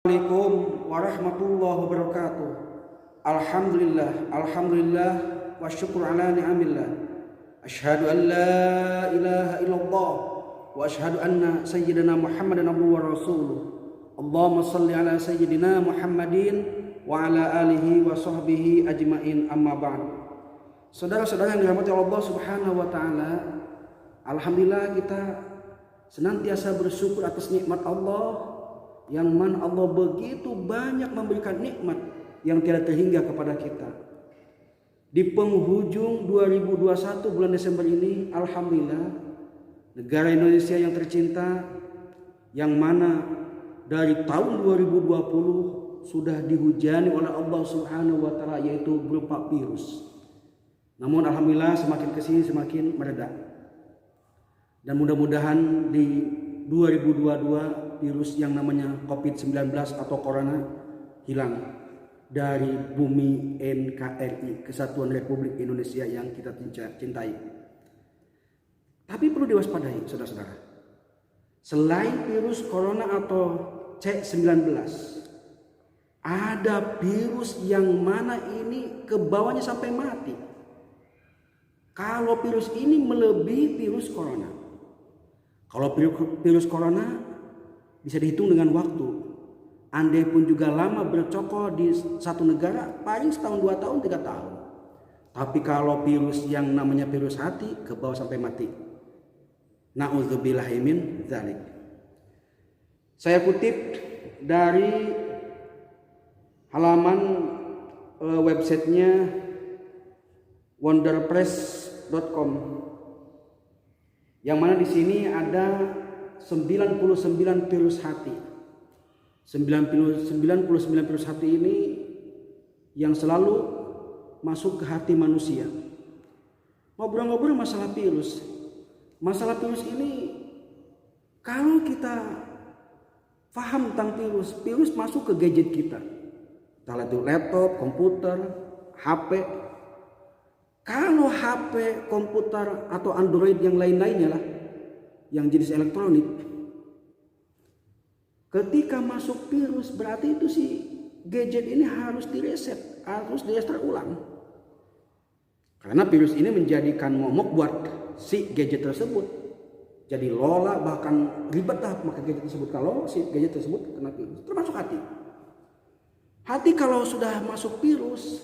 Assalamualaikum warahmatullahi wabarakatuh. Alhamdulillah wa syukur ala ni'amillah. Asyhadu an la ilaha illallah wa asyhadu anna sayyidina Muhammadan abduhu wa rasuluh. Allahumma salli ala sayyidina Muhammadin wa ala alihi wa sahbihi ajmain, amma ba'd. Saudara-saudara yang dirahmati Allah Subhanahu wa taala, alhamdulillah kita senantiasa bersyukur atas nikmat Allah, yang mana Allah begitu banyak memberikan nikmat yang tidak terhingga kepada kita. Di penghujung 2021 bulan Desember ini, alhamdulillah negara Indonesia yang tercinta, yang mana dari tahun 2020 sudah dihujani oleh Allah Subhanahu wa taala, yaitu berupa virus. Namun alhamdulillah semakin kesini semakin mereda. Dan mudah-mudahan di 2022 virus yang namanya COVID-19 atau Corona hilang dari bumi NKRI, Kesatuan Republik Indonesia yang kita cintai. Tapi perlu diwaspadai, saudara-saudara. Selain virus Corona atau C19, ada virus yang mana ini kebawahnya sampai mati. Kalau virus ini melebihi virus Corona. Kalau virus Corona bisa dihitung dengan waktu. Andai pun juga lama bercokol di satu negara, paling setahun, 2 tahun, 3 tahun. Tapi kalau virus yang namanya virus hati, ke bawah sampai mati. Na'udzubillahi min dzalik. Saya kutip dari halaman websitenya wonderpress.com, yang mana di sini ada 99 virus hati. 99 virus hati ini yang selalu masuk ke hati manusia. Ngobrol-ngobrol masalah virus. Masalah virus ini, kalau kita paham tentang virus masuk ke gadget kita. Entah itu laptop, komputer, HP. Kalau HP, komputer atau Android yang lain-lainnya lah, yang jenis elektronik, ketika masuk virus berarti itu si gadget ini harus direset, harus di-restart ulang. Karena virus ini menjadikan momok buat si gadget tersebut. Jadi lola, bahkan ribet lah pakai gadget tersebut kalau si gadget tersebut kena virus. Termasuk hati. Hati kalau sudah masuk virus,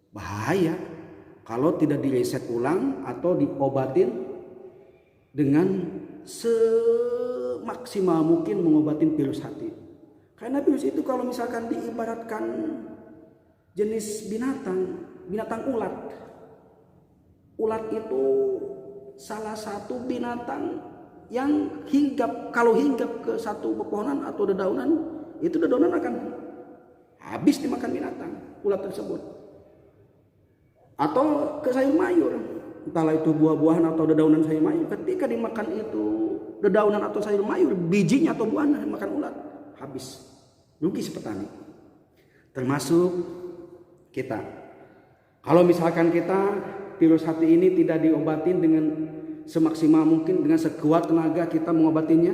bahaya kalau tidak direset ulang atau diobatin dengan semaksimal mungkin mengobatin virus hati. Karena virus itu kalau misalkan diibaratkan jenis binatang ulat. Ulat itu salah satu binatang yang kalau hinggap ke satu pepohonan atau dedaunan, itu dedaunan akan habis dimakan binatang ulat tersebut. Atau ke sayur mayur, entahlah itu buah-buahan atau dedaunan sayur mayur, ketika dimakan itu dedaunan atau sayur mayur, bijinya atau buahnya dimakan ulat, habis. Rugi si petani. Termasuk kita. Kalau misalkan kita virus hati ini tidak diobatin dengan semaksimal mungkin, dengan sekuat tenaga kita mengobatinya,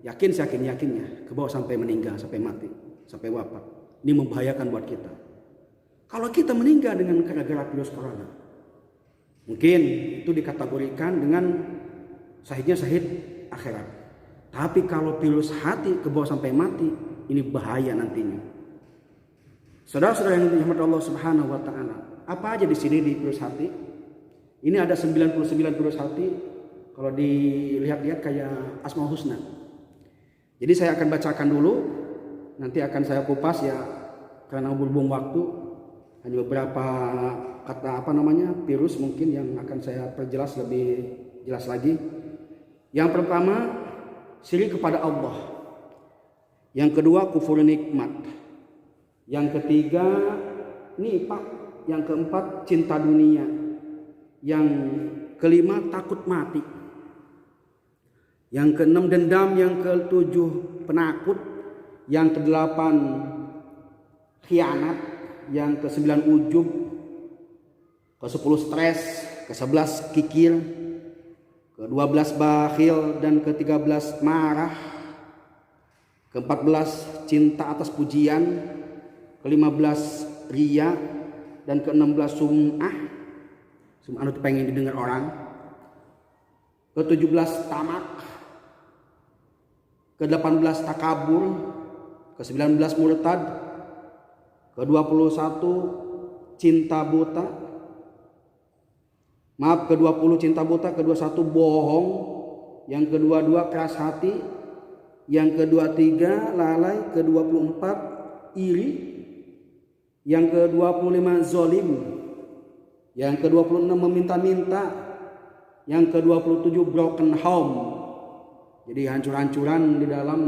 yakinnya ke bawah sampai meninggal, sampai mati, sampai wafat. Ini membahayakan buat kita. Kalau kita meninggal dengan gara-gara virus corona, mungkin itu dikategorikan dengan syahidnya syahid akhirat. Tapi kalau virus hati ke bawah sampai mati, ini bahaya nantinya. Saudara-saudara yang dirahmati Allah Subhanahu wa taala, apa aja di sini di virus hati? Ini ada 99 virus hati. Kalau dilihat-lihat kayak Asmaul Husna. Jadi saya akan bacakan dulu, nanti akan saya kupas ya, karena berhubung waktu. Hanya beberapa kata virus mungkin yang akan saya perjelas lebih jelas lagi. Yang pertama, syirik kepada Allah. Yang kedua, kufur nikmat. Yang ketiga, nifaq. Yang keempat, cinta dunia. Yang kelima, takut mati. Yang keenam, dendam. Yang ketujuh, penakut. Yang kedelapan, khianat. Yang ke-9 ujub, ke-10 stres, ke-11 kikir, ke-12 bakhil, dan ke-13 marah, Ke-14 cinta atas pujian. Ke-15 riya. Dan ke-16 sum'ah. Sum'ah itu pengen didengar orang. Ke-17 tamak. Ke-18 takabur. Ke-19 murtad. Ke-21 cinta buta. Maaf, ke-20 cinta buta. Ke-21 bohong. Yang ke-22 keras hati. Yang ke-23 lalai. Ke-24 iri. Yang ke-25 zolim. Yang ke-26 meminta-minta. Yang ke-27 broken home. Jadi hancur-hancuran di dalam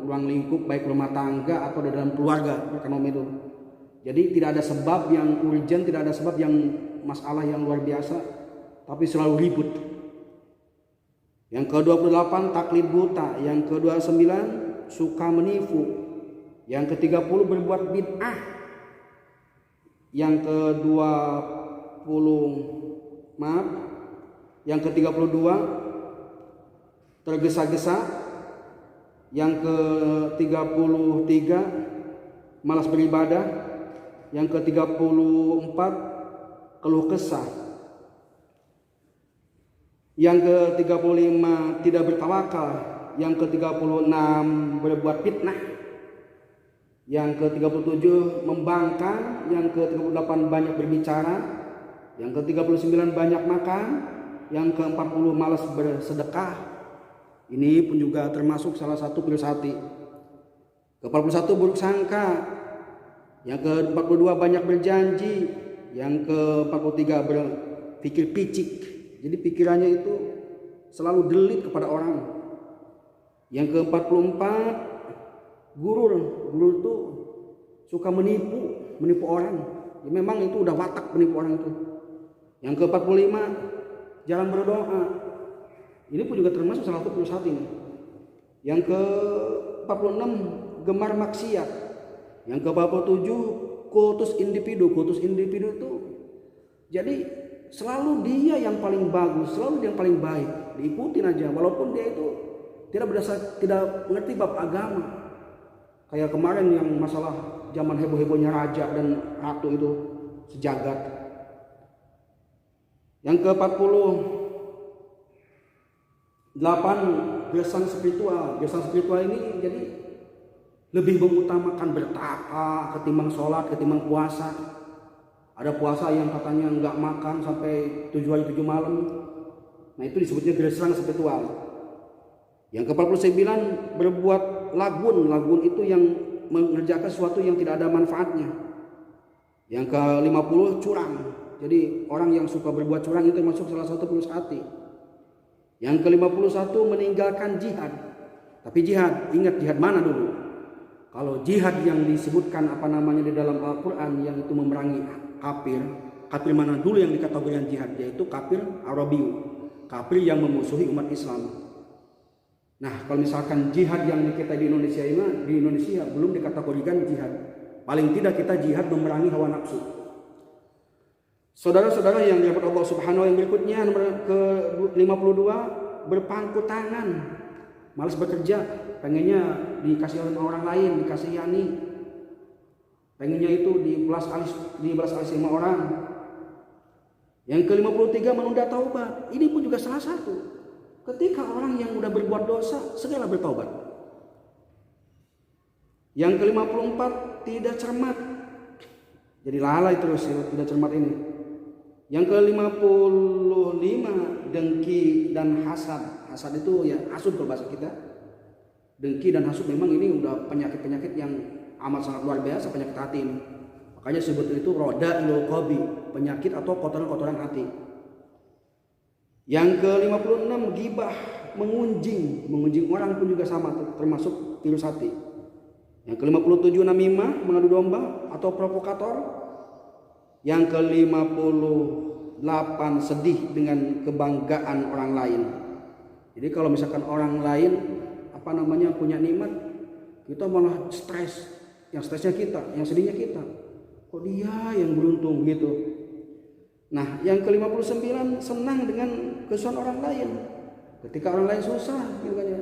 ruang lingkup baik rumah tangga atau di dalam keluarga ekonomi itu. Jadi tidak ada sebab yang urgent, tidak ada sebab yang masalah yang luar biasa, tapi selalu ribut. Yang ke-28 taklid buta. Yang ke-29 suka menipu. Yang ke-30 berbuat bid'ah. Yang Yang ke-32 tergesa-gesa. Yang ke-33 malas beribadah. Yang ke-34 keluh kesah. Yang ke-35 tidak bertawakal. Yang ke-36 berbuat fitnah. Yang ke-37 membangkang. Yang ke-38 banyak berbicara. Yang ke-39 banyak makan. Yang ke-40 malas bersedekah. Ini pun juga termasuk salah satu virus hati. Ke-41 buruk sangka. Yang ke-42 banyak berjanji. Yang ke-43 berpikir picik. Jadi pikirannya itu selalu delit kepada orang. Yang ke-44 gurur. Gurur itu suka menipu orang. Ya, memang itu udah watak menipu orang itu. Yang ke-45 jarang berdoa. Ini pun juga termasuk salah satu virus hati ini. Yang ke-46 gemar maksiat. Yang ke-47 kultus individu. Kultus individu itu jadi selalu dia yang paling bagus, selalu dia yang paling baik, diikutin aja walaupun dia itu tidak mengerti bab agama. Kayak kemarin yang masalah zaman heboh-hebohnya raja dan ratu itu sejagat. Yang ke-48 gersang spiritual. Gersang spiritual ini jadi lebih mengutamakan bertapa ketimbang sholat, ketimbang puasa. Ada puasa yang katanya nggak makan sampai 7 hari 7 malam. Nah itu disebutnya gersang spiritual. Yang ke-49 berbuat lagun. Lagun itu yang mengerjakan sesuatu yang tidak ada manfaatnya. Yang ke-50 curang. Jadi orang yang suka berbuat curang itu masuk salah satu virus hati. Yang ke-51 meninggalkan jihad. Tapi jihad, ingat jihad mana dulu? Kalau jihad yang disebutkan di dalam Al-Quran yang itu memerangi kafir. Kafir mana dulu yang dikategorikan jihad? Yaitu kafir Arabiyu. Kafir yang memusuhi umat Islam. Nah kalau misalkan jihad yang kita di Indonesia belum dikategorikan jihad. Paling tidak kita jihad memerangi hawa nafsu. Saudara-saudara yang dirahmati Allah Subhanahu wa, yang berikutnya nomor ke-52 berpangku tangan, malas bekerja, pengennya dikasih oleh orang lain, dikasihani, pengennya itu dibelas alis sama orang. Yang ke-53 menunda taubat. Ini pun juga salah satu. Ketika orang yang udah berbuat dosa segera bertaubat. Yang ke-54 tidak cermat. Jadi lalai terus ya, tidak cermat ini. Yang ke-55 dengki dan hasad. Hasad itu ya hasud kalau bahasa kita. Dengki dan hasud memang ini udah penyakit-penyakit yang amat sangat luar biasa, penyakit hati ini. Makanya sebut itu roda ilul qalbi, penyakit atau kotoran-kotoran hati. Yang ke-56 gibah, mengunjing orang pun juga sama, termasuk virus hati. Yang ke-57 namimah, mengadu domba atau provokator. Yang ke-58 sedih dengan kebanggaan orang lain. Jadi kalau misalkan orang lain punya nikmat, kita malah stres. Yang stresnya kita, yang sedihnya kita. Kok dia yang beruntung gitu. Nah, yang ke-59 senang dengan kesusahan orang lain. Ketika orang lain susah gitu kan ya.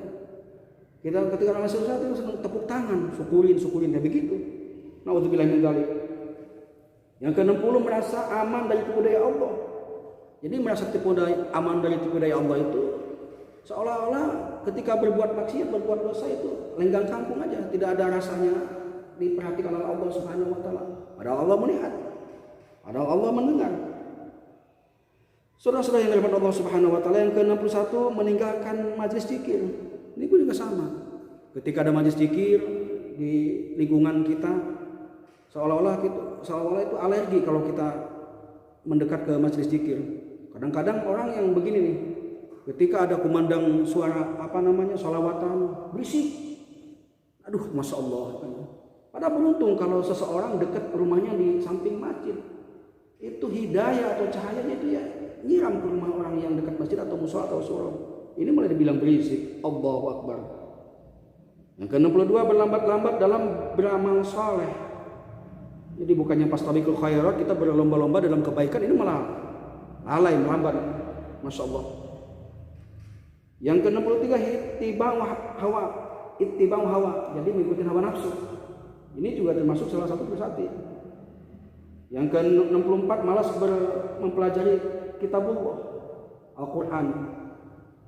Kita ketika orang sesuatu itu senang tepuk tangan, syukurin kayak begitu. Nauzubillah min dzalik. Yang ke-60 merasa aman dari tipu daya Allah. Jadi merasa aman dari tipu daya Allah itu seolah-olah ketika berbuat maksiat, berbuat dosa itu lenggang kangkung aja, tidak ada rasanya diperhatikan oleh Allah Subhanahu wa taala. Padahal Allah melihat, padahal Allah mendengar. Saudara-saudara yang dirahmati Allah Subhanahu wa taala, yang ke-61 meninggalkan majelis zikir. Ini pun juga sama. Ketika ada majelis zikir di lingkungan kita, seolah-olah itu alergi kalau kita mendekat ke majelis zikir. Kadang-kadang orang yang begini nih, ketika ada kumandang suara sholawatan berisik, aduh masya Allah. Padahal beruntung kalau seseorang dekat rumahnya di samping masjid, itu hidayah atau cahayanya itu ya nyiram ke rumah orang yang dekat masjid atau musola atau surau. Ini malah dibilang berisik. Allahu Akbar. Yang ke-62 berlambat-lambat dalam beramal saleh. Jadi bukannya pas tabiqul khairat kita berlomba-lomba dalam kebaikan, ini malah lalai melambat. Masya Allah. Yang ke-63 ittiba'u hawa. Jadi mengikuti hawa nafsu. Ini juga termasuk salah satu filsafat. Yang ke-64 malas mempelajari kitabullah, Al-Quran.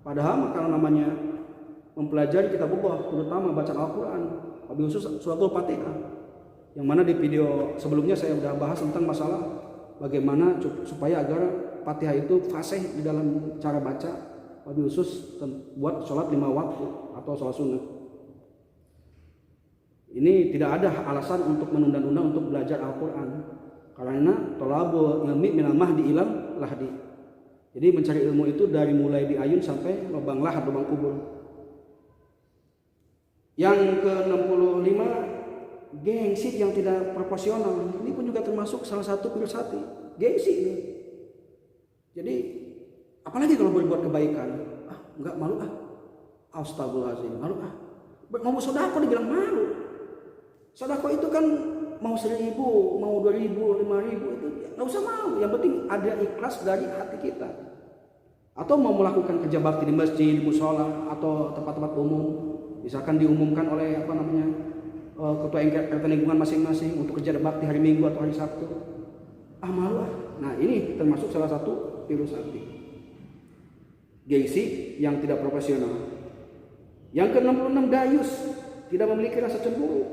Padahal kalau namanya mempelajari kitabullah, terutama bacaan Al-Quran, wabil khusus suratul Fatihah, yang mana di video sebelumnya saya sudah bahas tentang masalah bagaimana supaya agar Fatihah itu fasih di dalam cara baca, wabil khusus buat sholat 5 waktu atau sholat sunnah. Ini tidak ada alasan untuk menunda-nunda untuk belajar Al-Quran, karena tolabul ilmi minal mahdi ilal lahdi. Jadi mencari ilmu itu dari mulai di ayun sampai lubang lahat, lubang kubur. Yang ke-65 gengsi yang tidak proporsional. Ini pun juga termasuk salah satu filsafat gengsi ini. Jadi apalagi kalau berbuat kebaikan, enggak malu astagfirullahaladzim, malu mau sedekah dibilang malu. Sedekah itu kan mau 1.000, mau 2.000, 5.000 itu nggak usah mau. Yang penting ada ikhlas dari hati kita. Atau mau melakukan kerja bakti di masjid, musola atau tempat-tempat umum, misalkan diumumkan oleh ketua RT lingkungan masing-masing untuk kerja bakti hari Minggu atau hari Sabtu. Malu. Nah ini termasuk salah satu filosofi gengsi yang tidak profesional. Yang ke-66 dayus, tidak memiliki rasa cemburu.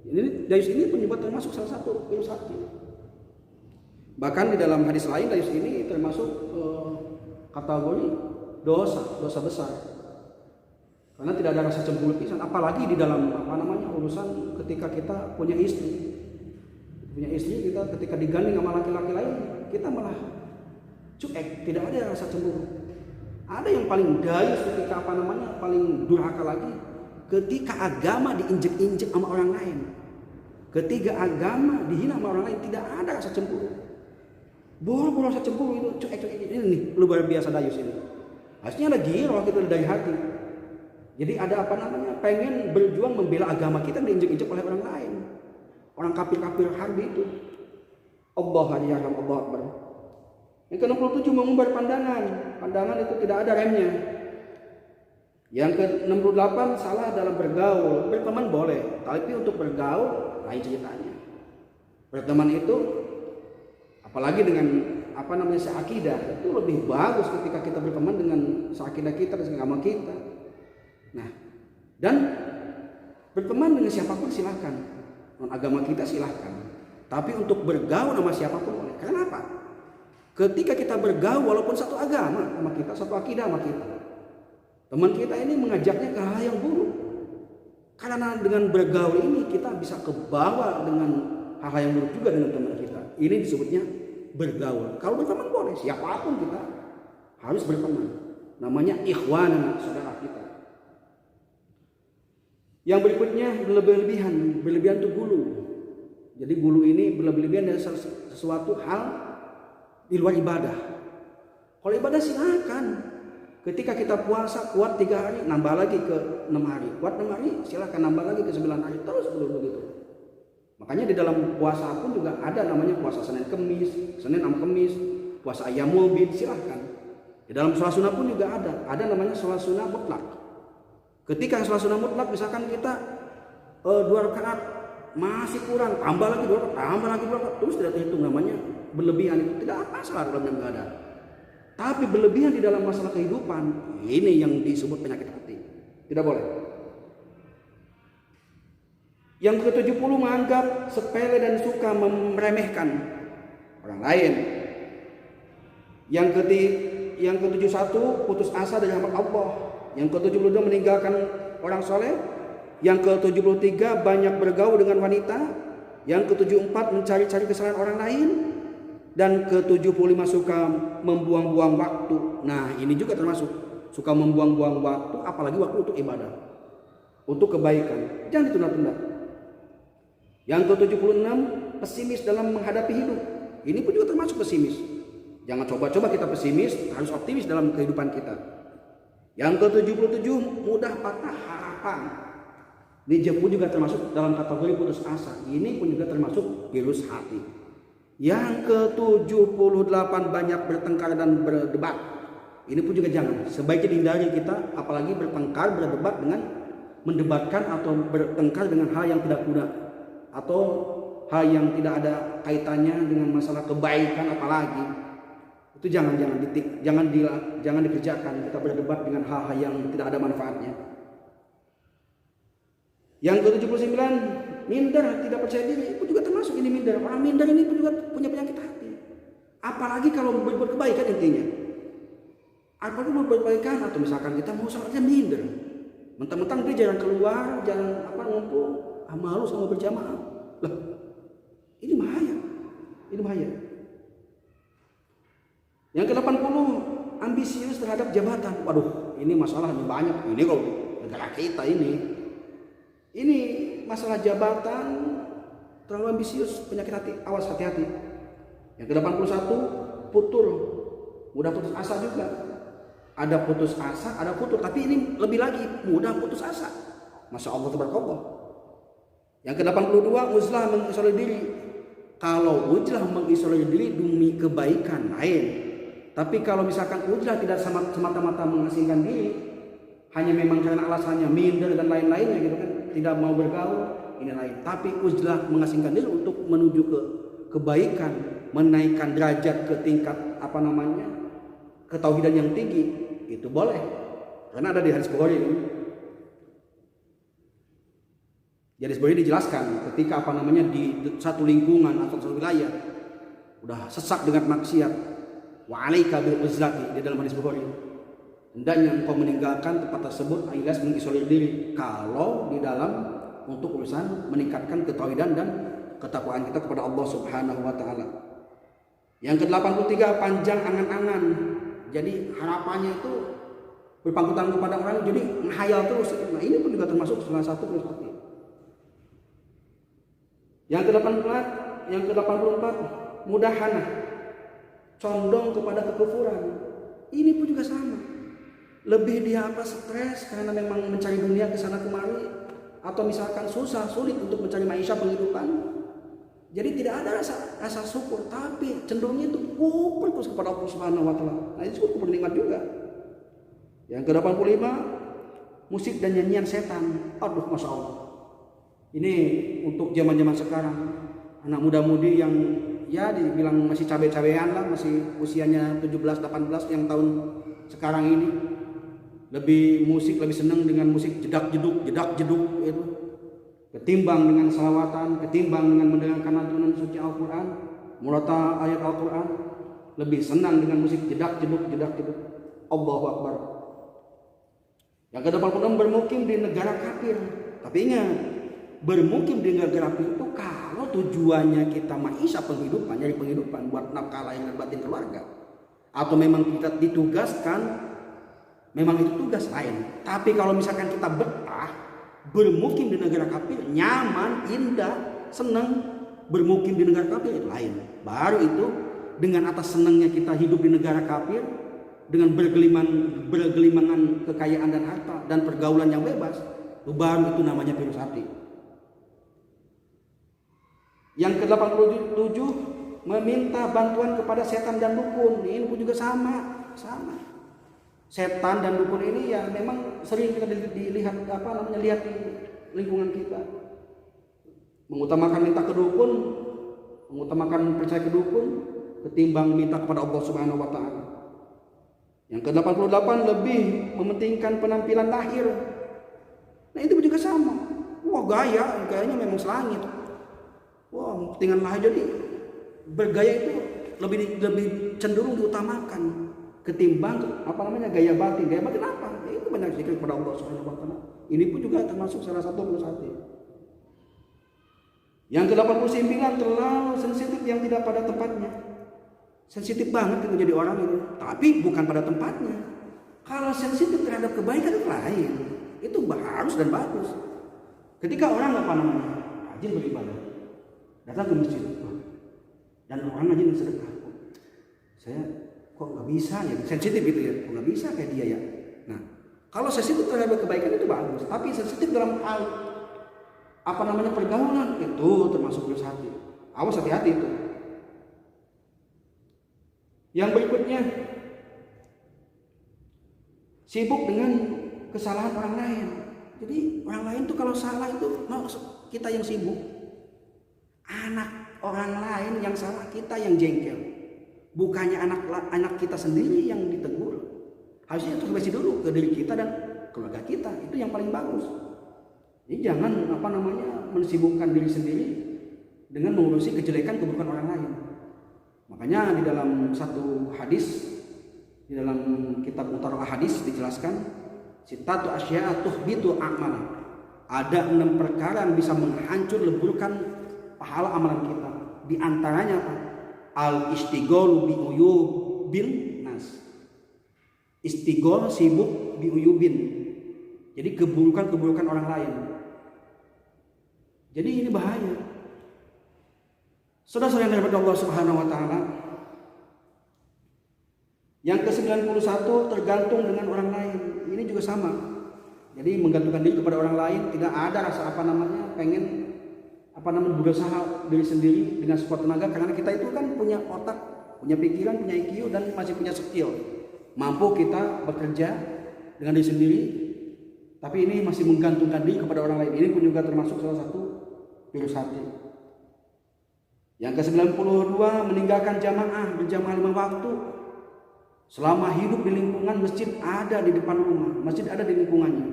Ini dayus ini pun juga termasuk salah satu filosofi. Bahkan di dalam hadis lain dayus ini termasuk kategori dosa besar. Karena tidak ada rasa cemburu pisan, apalagi di dalam urusan ketika kita punya istri. Punya istri kita ketika digandeng sama laki-laki lain, kita malah cuek, tidak ada rasa cemburu. Ada yang paling dayus ketika paling durhaka lagi, ketika agama diinjek-injek sama orang lain. Ketika agama dihina sama orang lain, tidak ada rasa cemburu. Boro-boro rasa cemburu itu cuek-cuek ini nih, luar biasa dayus ini. Harusnya ada giroh kita dari hati. Jadi ada pengen berjuang membela agama kita diinjek-injek oleh orang lain. Orang kafir-kafir harbi itu. Allah Akbar. Yang ke-67 mengumbar pandangan. Pandangan itu tidak ada remnya. Yang ke-68 salah dalam bergaul. Berteman boleh, tapi untuk bergaul lain ceritanya. Berteman itu apalagi dengan seakidah, itu lebih bagus ketika kita berteman dengan seakidah kita dan agama kita. Nah, dan berteman dengan siapapun silahkan, non agama kita silahkan. Tapi untuk bergaul sama siapapun boleh. Kenapa? Ketika kita bergaul walaupun satu agama sama kita, satu akidah sama kita, teman kita ini mengajaknya ke hal yang buruk. Karena dengan bergaul ini kita bisa kebawa dengan hal yang buruk juga dengan teman kita. Ini disebutnya bergaul. Kalau berteman boleh, siapapun kita harus berteman. Namanya ikhwan, saudara kita. Yang berikutnya berlebihan itu gulu. Jadi gulu ini berlebihan dari sesuatu hal di luar ibadah. Kalau ibadah silakan. Ketika kita puasa kuat 3 hari, nambah lagi ke 6 hari. Kuat 6 hari, silakan nambah lagi ke 9 hari. Terus begitu. Makanya di dalam puasa pun juga ada namanya puasa Senin Kemis, Senin sama Kemis, puasa Ayyamul Bid, silahkan. Di dalam sholat sunnah pun juga ada namanya sholat sunnah mutlak. Ketika yang sholat sunnah mutlak misalkan kita 2 rakaat masih kurang, tambah lagi 2 rakaat, tambah lagi 2 rakaat, terus tidak terhitung, namanya berlebihan. Itu tidak apa salah dalam yang ada. Tapi berlebihan di dalam masalah kehidupan, ini yang disebut penyakit hati. Tidak boleh. Yang ke-70 menganggap sepele dan suka meremehkan orang lain. Yang ke-71 putus asa dari rahmat Allah. Yang ke-72 meninggalkan orang soleh. Yang ke-73 banyak bergaul dengan wanita. Yang ke-74 mencari-cari kesalahan orang lain. Dan ke-75 suka membuang-buang waktu. Nah, ini juga termasuk suka membuang-buang waktu, apalagi waktu untuk ibadah, untuk kebaikan. Jangan ditunda-tunda. Yang ke-76 pesimis dalam menghadapi hidup. Ini pun juga termasuk pesimis. Jangan coba-coba kita pesimis, harus optimis dalam kehidupan kita. Yang ke-77 mudah patah harapan. Ini pun juga termasuk dalam kategori putus asa. Ini pun juga termasuk virus hati. Yang ke-78 banyak bertengkar dan berdebat. Ini pun juga jangan. Sebaiknya dihindari kita, apalagi bertengkar, berdebat dengan mendebatkan atau bertengkar dengan hal yang tidak guna atau hal yang tidak ada kaitannya dengan masalah kebaikan, apalagi itu jangan dikerjakan. Kita berdebat dengan hal-hal yang tidak ada manfaatnya. Yang ke-79 minder, tidak percaya diri, itu juga termasuk ini minder. Orang minder ini pun juga punya penyakit hati. Apalagi kalau berbuat kebaikan intinya. Apalagi berbuat kebaikan atau misalkan kita mau sholatnya minder. Mentang-mentang dia jarang keluar, jarang ngumpul, malu sama berjamaah. Lah, ini bahaya. Ini bahaya. Yang ke-80 ambisius terhadap jabatan. Waduh, ini masalahnya banyak. Ini kalau negara kita ini masalah jabatan, terlalu ambisius, penyakit hati. Awas, hati-hati. Yang ke-81 futur, mudah putus asa juga. Ada putus asa, ada futur, tapi ini lebih lagi mudah putus asa. Masya Allah tabarakallah. Yang ke-82 uzlah, mengisolir diri. Kalau uzlah mengisolir diri demi kebaikan lain. Tapi kalau misalkan uzlah tidak semata-mata mengasingkan diri, hanya memang karena alasannya minder dan lain-lainnya gitu kan, tidak mau bergaul, ini lain. Tapi uzlah mengasingkan diri untuk menuju ke kebaikan, menaikkan derajat ke tingkat ketauhidan yang tinggi, itu boleh. Karena ada di hadis Bukhari. Di hadis Bukhari dijelaskan ketika di satu lingkungan atau satu wilayah udah sesak dengan maksiat, wa alaika bil uzlati, di dalam hadis Bukhari. Hendaknya engkau meninggalkan tempat tersebut alias mengisolir diri kalau di dalam untuk urusan meningkatkan ketauhidan dan ketakwaan kita kepada Allah Subhanahu wa taala. Yang ke-83 panjang angan-angan. Jadi harapannya itu berpangku tangan kepada orang, jadi menghayal terus. Nah, ini pun juga termasuk salah satu virus hati. Yang ke-84 mudahanah, condong kepada kekufuran. Ini pun juga sama. Lebih dia stres karena memang mencari dunia ke sana kemari, atau misalkan sulit untuk mencari maisha penghidupan. Jadi tidak ada rasa syukur, tapi cenderungnya itu kufur terus kepada Allah Subhanahu wa taala. Nah, itu kufur nikmat juga. Yang ke-85 musik dan nyanyian setan. Aduh, Masya Allah. Ini untuk zaman-zaman sekarang, anak muda-mudi yang ya dibilang masih cabe-cabean lah, masih usianya 17-18 yang tahun sekarang ini. Lebih senang dengan musik jedak-jeduk itu. Ketimbang dengan salawatan, ketimbang dengan mendengarkan lantunan suci Al-Quran, murata ayat Al-Quran, lebih senang dengan musik jedak-jeduk. Allahu Akbar. Yang ke-86 bermukim di negara kafir. Tapi ingat, bermukim di negara kafir itu kalau tujuannya kita maisha penghidupan, nyari penghidupan buat nafkah lahir dan batin keluarga, atau memang kita ditugaskan, memang itu tugas lain. Tapi kalau misalkan kita betah bermukim di negara kafir, nyaman, indah, senang bermukim di negara kafir, itu lain. Baru itu dengan atas senangnya kita hidup di negara kafir, dengan bergelimangan kekayaan dan harta dan pergaulan yang bebas, baru itu namanya virus hati. Yang ke-87 meminta bantuan kepada setan dan dukun. Ini pun juga sama. setan dan dukun ini ya memang sering kita dilihat lihat di lingkungan kita. Mengutamakan minta ke dukun, mengutamakan percaya ke dukun ketimbang minta kepada Allah Subhanahu wa taala. Yang ke-88 lebih mementingkan penampilan lahir. Nah, itu juga sama. Wah, gayanya memang selangit. Wah, kepentingan lahir, jadi bergaya itu lebih cenderung diutamakan ketimbang gaya batin. Gaya batin apa? Ya, itu banyak zikir kepada Allah Subhanahu wa taala. Ini pun juga termasuk salah satu penyesatan. Yang ke-89 terlalu sensitif yang tidak pada tempatnya. Sensitif banget itu jadi orang itu, tapi bukan pada tempatnya. Kalau sensitif terhadap kebaikan itu lain. Itu harus dan bagus. Ketika orang rajin beribadah, datang ke masjid, dan orang rajin bersedekah, saya kok nggak bisa ya, sensitif gitu ya, kok nggak bisa kayak dia ya. Nah, kalau sensitif terhadap kebaikan itu bagus, tapi sensitif dalam hal pergaulan itu termasuk dosa hati. Awas, hati-hati itu. Yang berikutnya, sibuk dengan kesalahan orang lain. Jadi orang lain tuh kalau salah itu kita yang sibuk. Anak orang lain yang salah, kita yang jengkel. Bukannya anak kita sendiri yang ditegur. Harusnya introspeksi dulu ke diri kita dan keluarga kita. Itu yang paling bagus. Jadi jangan mensibukkan diri sendiri dengan mengurusi kejelekan keburukan orang lain. Makanya di dalam satu hadis, di dalam kitab Mutarah Hadis dijelaskan, sitatu asya tuhbitu a'mal. Ada 6 perkara yang bisa menghancur leburkan pahala amalan kita. Di antaranya apa? Al-istighol bi uyubin nas. Istighol, sibuk bi uyubin. Jadi keburukan-keburukan orang lain. Jadi ini bahaya. Saudara-saudara yang dirahmati Allah Subhanahu wa taala. Yang ke-91 tergantung dengan orang lain. Ini juga sama. Jadi menggantungkan diri kepada orang lain, tidak ada rasa pengen berusaha diri sendiri dengan sekuat tenaga, karena kita itu kan punya otak, punya pikiran, punya IQ dan masih punya skill. Mampu kita bekerja dengan diri sendiri, tapi ini masih menggantungkan diri kepada orang lain. Ini pun juga termasuk salah satu virus hati. Yang ke-92 meninggalkan berjamaah 5 waktu. Selama hidup di lingkungan masjid ada di depan rumah, masjid ada di lingkungannya,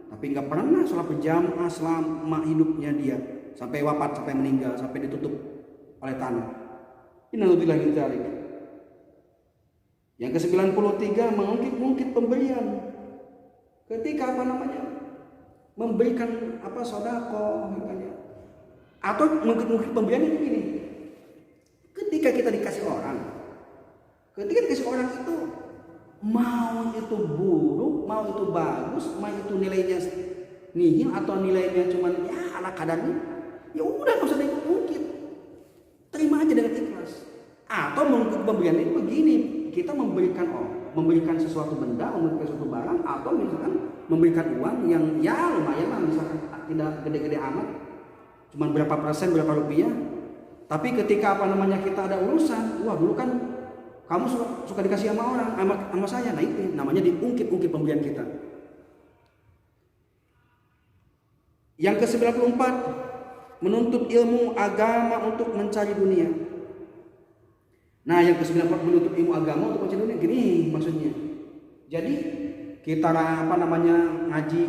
tapi nggak pernah sholat berjamaah selama hidupnya dia, sampai wafat, sampai meninggal, sampai ditutup oleh tanah. Innalillahi wa inna ilaihi raji'un. Yang ke-93 mengungkit pemberian. Ketika memberikan sedekah misalnya, atau mengungkit pemberian itu gini. Ketika kita dikasih orang itu, mau itu buruk, mau itu bagus, mau itu nilainya nihil atau nilainya cuman ya ala kadarnya, ya udah nggak usah diungkit, terima aja dengan ikhlas. Atau mengungkit pemberian itu begini, kita memberikan sesuatu benda, memberikan sesuatu barang, atau misalkan memberikan uang yang ya lumayan lah, misalkan tidak gede-gede amat, cuman berapa persen, berapa rupiah. Tapi ketika kita ada urusan, wah dulu kan kamu suka dikasih sama orang, sama saya, nah itu namanya diungkit pemberian kita. Yang ke-94 menuntut ilmu agama untuk mencari dunia. Nah, yang ke-94 menuntut ilmu agama untuk mencari dunia, gini maksudnya. Jadi kita ngaji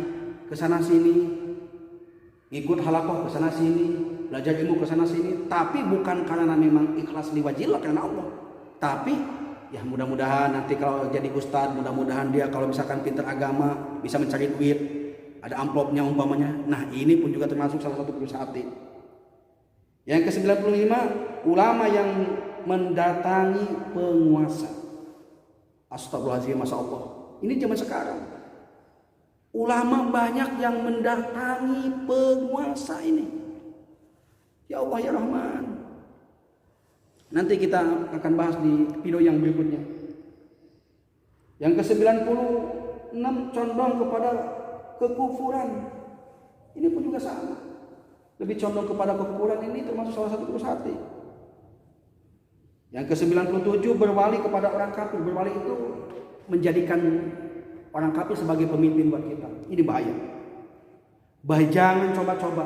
ke sana sini, ngikut halakoh ke sana sini, belajar ilmu ke sana sini, tapi bukan karena memang ikhlas liwajillah karena Allah. Tapi ya mudah-mudahan nanti kalau jadi ustadz, mudah-mudahan dia kalau misalkan pintar agama bisa mencari duit, ada amplopnya umpamanya. Nah, ini pun juga termasuk salah satu perusahaan hati. Yang ke-95 ulama yang mendatangi penguasa. Astagfirullahaladzim, masya Allah. Ini zaman sekarang. Ulama banyak yang mendatangi penguasa ini. Ya Allah ya Rahman. Nanti kita akan bahas di video yang berikutnya. Yang ke-96 condong kepada kekufuran. Ini pun juga sama. Lebih condong kepada kekufuran, ini termasuk salah satu terus hati. Yang ke-97 berwali kepada orang kafir. Berwali itu menjadikan orang kafir sebagai pemimpin buat kita. Ini bahaya. Jangan coba-coba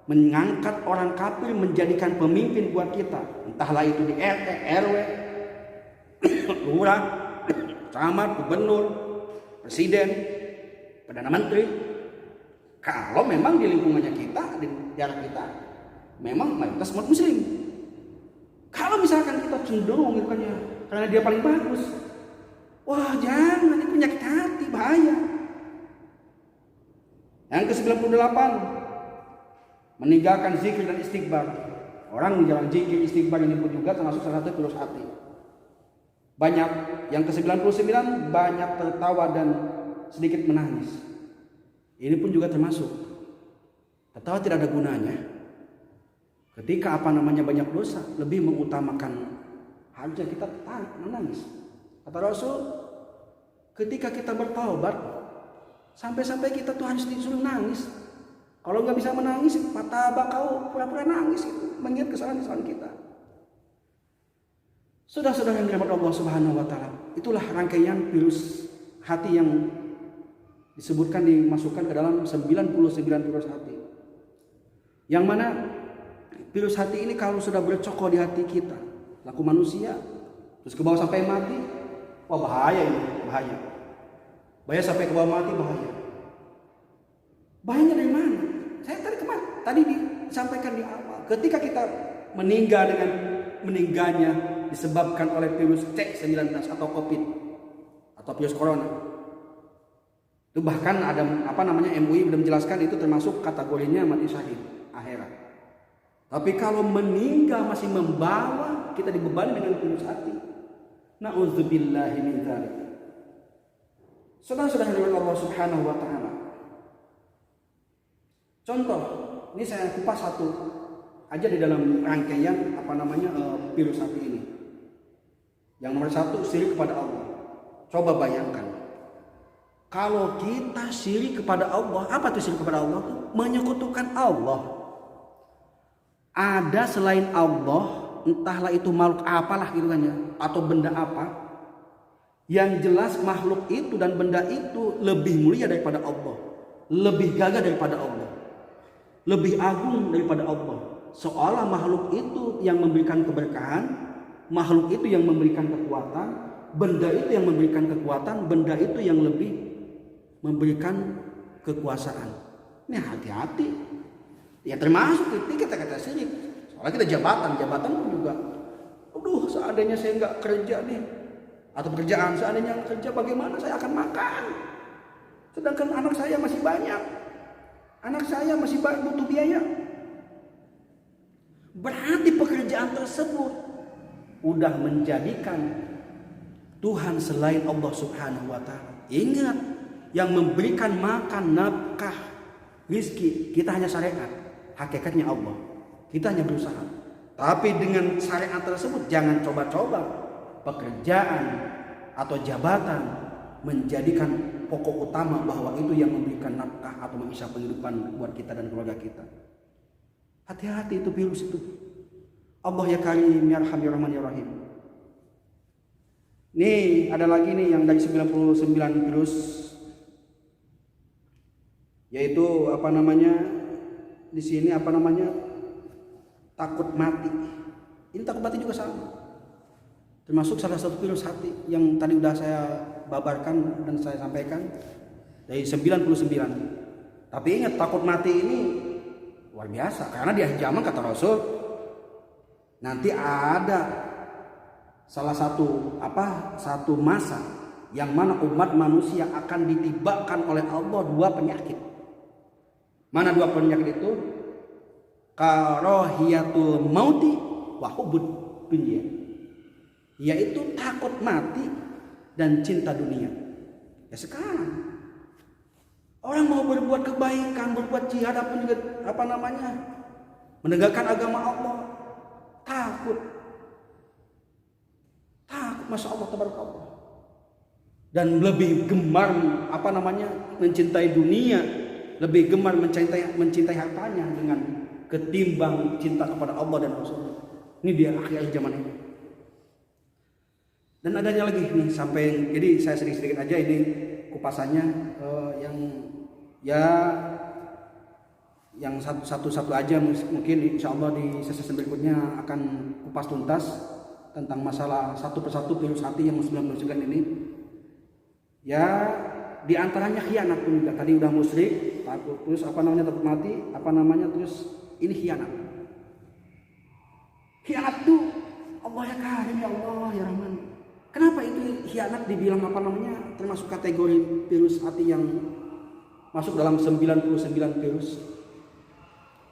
mengangkat orang kafir menjadikan pemimpin buat kita. Entahlah itu di RT, RW, lurah, camat, gubernur, presiden, perdana menteri. Kalau memang di lingkungannya kita, di daerah kita, memang mayoritas umat muslim. Kalau misalkan kita cenderung gitu kan ya, karena dia paling bagus, wah jangan, ini penyakit hati, bahaya. Yang ke-98, meninggalkan zikir dan istighfar. Orang menjalankan zikir istighfar ini pun juga termasuk salah satu tulus hati. Banyak. Yang ke-99, banyak tertawa dan sedikit menangis. Ini pun juga termasuk. Tertawa tidak ada gunanya. Ketika banyak dosa, lebih mengutamakan harusnya kita menangis. Kata Rasul, ketika kita bertaubat, sampai-sampai kita tuh harus disuruh nangis. Kalau nggak bisa menangis, patah kau pura-pura nangis itu mengingat kesalahan-kesalahan kita. Saudara-saudara yang dirahmati Allah Subhanahu wa taala, itulah rangkaian virus hati yang disebutkan dimasukkan ke dalam 99 virus hati. Yang mana virus hati ini kalau sudah bercokol di hati kita, laku manusia, terus ke bawah sampai mati, wah bahaya ini, bahaya. Bahaya sampai ke bawah mati, bahaya. Bahayanya dari mana? Saya tadi disampaikan di awal. Ketika kita meninggal dengan meninggalnya disebabkan oleh virus C19 atau COVID atau virus corona. Itu bahkan ada MUI sudah menjelaskan itu termasuk kategorinya mati syahid akhirat. Tapi kalau meninggal masih membawa, kita dibebani dengan virus hati. Na'udzubillahi min dzalik. Saudara-saudara dari Allah Subhanahu wa taala. Contoh, ini saya kupas satu aja di dalam rangkaian virus hati ini. Yang nomor 1, syirik kepada Allah. Coba bayangkan, kalau kita syirik kepada Allah, apa itu syirik kepada Allah? Menyekutukan Allah. Ada selain Allah, entahlah itu makhluk apalah gitu kan ya, atau benda apa. Yang jelas makhluk itu dan benda itu lebih mulia daripada Allah, lebih gagah daripada Allah, lebih agung daripada Allah. Seolah makhluk itu yang memberikan keberkahan, makhluk itu yang memberikan kekuatan, benda itu yang memberikan kekuatan, benda itu yang lebih memberikan kekuasaan. Ini hati-hati. Ya termasuk ketika kita syirik. Soalnya kita jabatan pun juga. Aduh, seandainya saya nggak kerja nih, atau pekerjaan seandainya kerja, bagaimana saya akan makan? Sedangkan anak saya masih banyak. Anak saya masih butuh biaya. Berarti pekerjaan tersebut udah menjadikan Tuhan selain Allah Subhanahu wa taala. Ingat, yang memberikan makan, nafkah, rizki kita hanya syariat, hakikatnya Allah. Kita hanya berusaha. Tapi dengan syariat tersebut jangan coba-coba pekerjaan atau jabatan menjadikan pokok utama bahwa itu yang memberikan nafkah atau mengisi penghidupan buat kita dan keluarga kita. Hati-hati itu virus itu. Allah ya Karim ya Rahman ya Rahman ya Rahim. Nih ada lagi nih yang dari 99 virus, yaitu di sini takut mati. Ini takut mati juga sama, termasuk salah satu virus hati yang tadi udah saya babarkan dan saya sampaikan dari 99. Tapi ingat, takut mati ini luar biasa, karena di akhir zaman kata Rasul nanti ada salah satu masa yang mana umat manusia akan ditibakan oleh Allah 2 penyakit. Mana 2 penyakit itu? Karahiyatul mauti wa hubbud dunya, yaitu takut mati dan cinta dunia. Ya sekarang orang mau berbuat kebaikan, berbuat jihad menegakkan agama Allah, takut Masya Allah tabarakallah, dan lebih gemar mencintai dunia, lebih gemar mencintai hartanya dengan ketimbang cinta kepada Allah dan Rasul. Ini dia akhir zaman ini. Dan adanya lagi nih sampai, jadi saya sedikit-sedikit aja ini kupasannya, yang ya yang satu aja, mungkin insya Allah di sesi berikutnya akan kupas tuntas tentang masalah satu persatu virus hati yang 99 ini. Ya di antaranya khianat pun juga, tadi udah musyrik, terus takut mati, terus ini khianat. Khianat tuh Allah ya Karim, ya Allah ya Rahman. Kenapa itu khianat dibilang termasuk kategori virus hati yang masuk dalam 99 virus?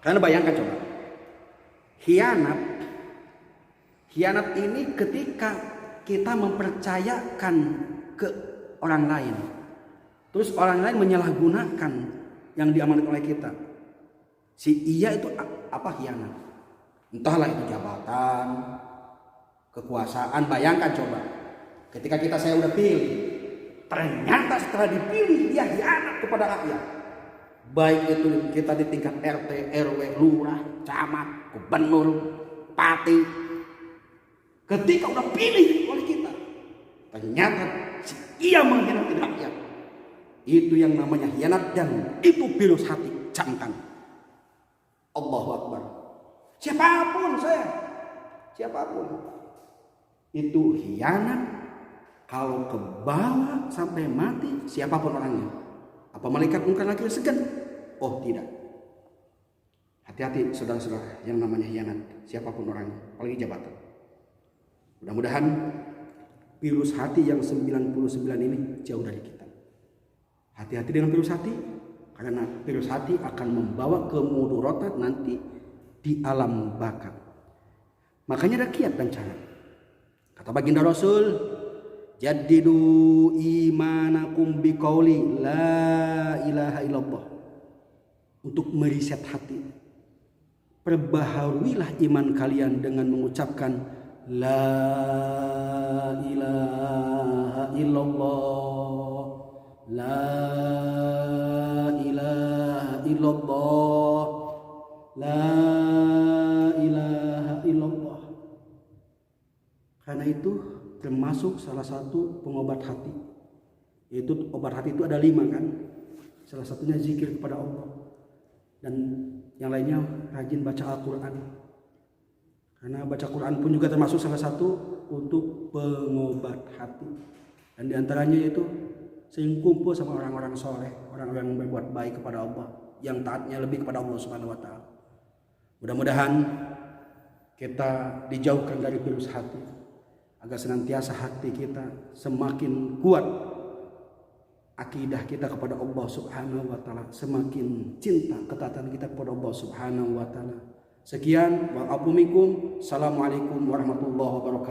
Karena bayangkan coba, khianat ini ketika kita mempercayakan ke orang lain, terus orang lain menyalahgunakan yang diamanatkan oleh kita. Si iya itu apa khianat? Entahlah itu jabatan, kekuasaan. Bayangkan coba, ketika saya udah pilih, ternyata setelah dipilih dia khianat kepada rakyat. Baik itu kita di tingkat RT, RW, lurah, camat, gubernur, bupati. Ketika udah pilih oleh kita, ternyata si ia mengkhianati rakyat. Itu yang namanya khianat, dan itu virus hati. Camkan. Allahu Akbar. Siapapun itu khianat. Kalau ke bawah sampai mati, siapapun orangnya, apa malaikat mungkar nakir segan? Oh tidak. Hati-hati saudara-saudara yang namanya khianat, siapapun orangnya, apalagi jabatan. Mudah-mudahan virus hati yang 99 ini jauh dari kita. Hati-hati dengan virus hati, karena virus hati akan membawa kemudorotan nanti di alam baka. Makanya ada kiat dan cara. Kata baginda Rasul, jaddidu imanakum biqauli la ilaha illallah. Untuk meriset hati, perbaharuilah iman kalian dengan mengucapkan la ilaha illallah, la ilaha illallah, la ilaha illallah. Karena itu termasuk salah satu pengobat hati. Yaitu obat hati itu ada 5 kan. Salah satunya zikir kepada Allah. Dan yang lainnya rajin baca Al-Quran. Karena baca Quran pun juga termasuk salah satu untuk pengobat hati. Dan diantaranya itu sering kumpul sama orang-orang soleh, orang-orang yang berbuat baik kepada Allah, yang taatnya lebih kepada Allah Subhanahu Wa Taala. Mudah-mudahan kita dijauhkan dari virus hati, agar senantiasa hati kita semakin kuat, akidah kita kepada Allah Subhanahu Wa Taala semakin cinta, ketaatan kita kepada Allah Subhanahu Wa Taala. Sekian, wa'afumikum, assalamualaikum warahmatullahi wabarakatuh.